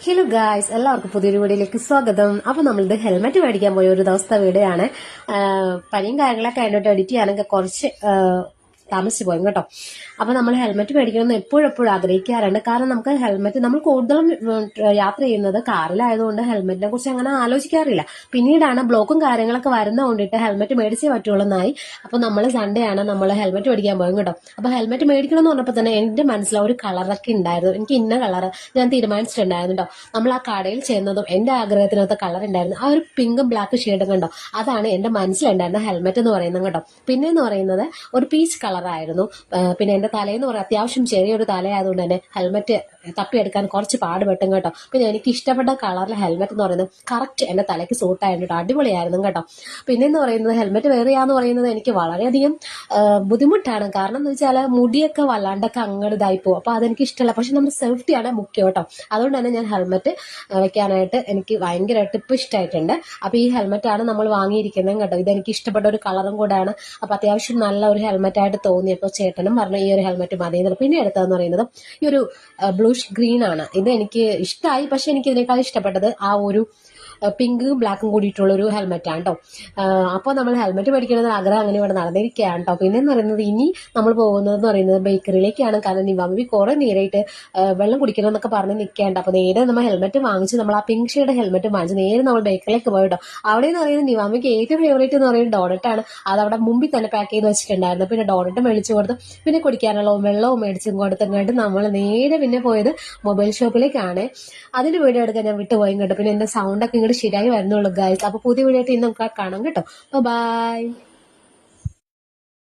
Hello guys, എല്ലാവർക്കും പുതിയൊരു വീഡിയോയിലേക്ക് സ്വാഗതം. അപ്പൊ നമ്മളിത് ഹെൽമെറ്റ് മേടിക്കാൻ പോയ ഒരു ദിവസത്തെ വീഡിയോ ആണ്. പനിയും കാര്യങ്ങളൊക്കെ ആയിട്ട് എഡിറ്റ് ചെയ്യാനൊക്കെ കുറച്ച് താമസിച്ചു പോയി കേട്ടോ. അപ്പൊ നമ്മൾ ഹെൽമെറ്റ് മേടിക്കണമെന്ന് എപ്പോഴും ആഗ്രഹിക്കാറുണ്ട്. കാരണം നമുക്ക് ഹെൽമെറ്റ് നമ്മൾ കൂടുതലും യാത്ര ചെയ്യുന്നത് കാറിലായതുകൊണ്ട് ഹെൽമെറ്റിനെ കുറിച്ച് അങ്ങനെ ആലോചിക്കാറില്ല. പിന്നീടാണ് ബ്ലോക്കും കാര്യങ്ങളൊക്കെ വരുന്ന കൊണ്ടിട്ട് ഹെൽമെറ്റ് മേടിച്ചേ പറ്റുള്ളൂന്നായി. അപ്പൊ നമ്മൾ സൺഡേ ആണ് നമ്മൾ ഹെൽമെറ്റ് മേടിക്കാൻ പോയും കേട്ടോ. അപ്പൊ ഹെൽമെറ്റ് മേടിക്കണം എന്ന് പറഞ്ഞപ്പോൾ തന്നെ എന്റെ മനസ്സിൽ ഒരു കളറൊക്കെ ഉണ്ടായിരുന്നു. എനിക്ക് ഇന്ന കളർ ഞാൻ തീരുമാനിച്ചിട്ടുണ്ടായിരുന്നു കേട്ടോ. നമ്മൾ ആ കടയിൽ ചെയ്യുന്നതും എന്റെ ആഗ്രഹത്തിനകത്ത് കളർ ഉണ്ടായിരുന്നു. ആ ഒരു പിങ്കും ബ്ലാക്ക് ഷെയ്ഡും കണ്ടോ, അതാണ് എന്റെ മനസ്സിലുണ്ടായിരുന്ന ഹെൽമെറ്റ് എന്ന് പറയുന്നത് കേട്ടോ. പിന്നെ എന്ന് പറയുന്നത് ഒരു പീച്ച് കളറായിരുന്നു. പിന്നെ എന്റെ തലയെന്ന് പറയാം അത്യാവശ്യം ചെറിയൊരു തലയായതുകൊണ്ട് തന്നെ ഹെൽമെറ്റ് തപ്പിയെടുക്കാൻ കുറച്ച് പാടുപെട്ടും കേട്ടോ. പിന്നെ എനിക്ക് ഇഷ്ടപ്പെട്ട കളറിലെ ഹെൽമെറ്റ് എന്ന് പറയുന്നത് കറക്റ്റ് എന്റെ തലയ്ക്ക് സൂട്ടായിരുന്നു കേട്ടോ. അടിപൊളിയായിരുന്നു കേട്ടോ. പിന്നെ എന്ന് പറയുന്നത് ഹെൽമെറ്റ് വെയർ ചെയ്യാന്ന് പറയുന്നത് എനിക്ക് വളരെയധികം ബുദ്ധിമുട്ടാണ്. കാരണം എന്ന് വെച്ചാൽ മുടിയൊക്കെ വല്ലാണ്ടൊക്കെ അങ്ങോട്ട് ഇതായി പോകും. അപ്പൊ അതെനിക്ക് ഇഷ്ടമല്ല. പക്ഷെ നമ്മുടെ സേഫ്റ്റിയാണ് മുഖ്യം കേട്ടോ. അതുകൊണ്ട് തന്നെ ഞാൻ ഹെൽമെറ്റ് വെക്കാനായിട്ട് എനിക്ക് ഭയങ്കരമായിട്ട് ഇപ്പൊ ഇഷ്ടമായിട്ടുണ്ട്. അപ്പൊ ഈ ഹെൽമെറ്റ് ആണ് നമ്മൾ വാങ്ങിയിരിക്കുന്നത് കേട്ടോ. ഇതെനിക്ക് ഇഷ്ടപ്പെട്ട ഒരു കളറും കൂടെയാണ്. അപ്പൊ അത്യാവശ്യം നല്ല ഒരു ഹെൽമെറ്റ് ആയിട്ട് തോന്നിയപ്പോൾ ചേട്ടനും പറഞ്ഞു ഈ ഒരു ഹെൽമെറ്റ് മതി. പിന്നെ എടുത്തതെന്ന് പറയുന്നത് ഈ ഒരു ബ്ലൂഷ് ഗ്രീൻ ആണ്. ഇത് എനിക്ക് ഇഷ്ടമായി. പക്ഷെ എനിക്ക് ഇതിനേക്കാൾ ഇഷ്ടപ്പെട്ടത് ആ ഒരു പിങ്കും ബ്ലാക്കും കൂടിയിട്ടുള്ള ഒരു ഹെൽമെറ്റ് ആണ് കേട്ടോ. അപ്പോൾ നമ്മൾ ഹെൽമെറ്റ് മേടിക്കണമെന്ന് ആഗ്രഹം അങ്ങനെ ഇവിടെ നടന്നിരിക്കുകയാണ് കേട്ടോ. പിന്നെ എന്ന് പറയുന്നത് ഇനി നമ്മൾ പോകുന്നതെന്ന് പറയുന്നത് ബേക്കറിയിലേക്കാണ്. കാരണം നിവാമി കുറെ നേരായിട്ട് വെള്ളം കുടിക്കണം എന്നൊക്കെ പറഞ്ഞ് നിൽക്കേണ്ട. അപ്പൊ നേരെ നമ്മൾ ഹെൽമെറ്റ് വാങ്ങിച്ച് നമ്മൾ ആ പിങ്ക് ഷെയ്ഡ് ഹെൽമെറ്റ് വാങ്ങിച്ച് നേരെ നമ്മൾ ബേക്കറിലേക്ക് പോയിട്ടോ. അവിടെ എന്ന് പറയുന്നത് നിവാമിക്ക് ഏറ്റവും ഫേവറേറ്റ് എന്ന് പറയുന്നത് ഡോണറ്റ് ആണ്. അത് അവിടെ മുമ്പിൽ തന്നെ പാക്ക് ചെയ്ത് വെച്ചിട്ടുണ്ടായിരുന്നു. പിന്നെ ഡോണറ്റ് മേടിച്ചു കൊടുത്തു. പിന്നെ കുടിക്കാനുള്ള വെള്ളവും മേടിച്ചും കൊടുത്തങ്ങോട്ട് നമ്മൾ നേരെ പിന്നെ പോയത് മൊബൈൽ ഷോപ്പിലേക്കാണ്. അതിന്റെ വീഡിയോ എടുക്കാൻ ഞാൻ വിട്ടുപോയും കേട്ടോ. പിന്നെ എന്റെ സൗണ്ട് ഒക്കെ ഇങ്ങോട്ട് ശരിയായി വരുന്നുള്ളൂ ഗൈസ്. അപ്പൊ പുതിയ വീഡിയോ ആയിട്ട് ഇന്ന് നമുക്ക് കാണാം കേട്ടോ. ബൈ.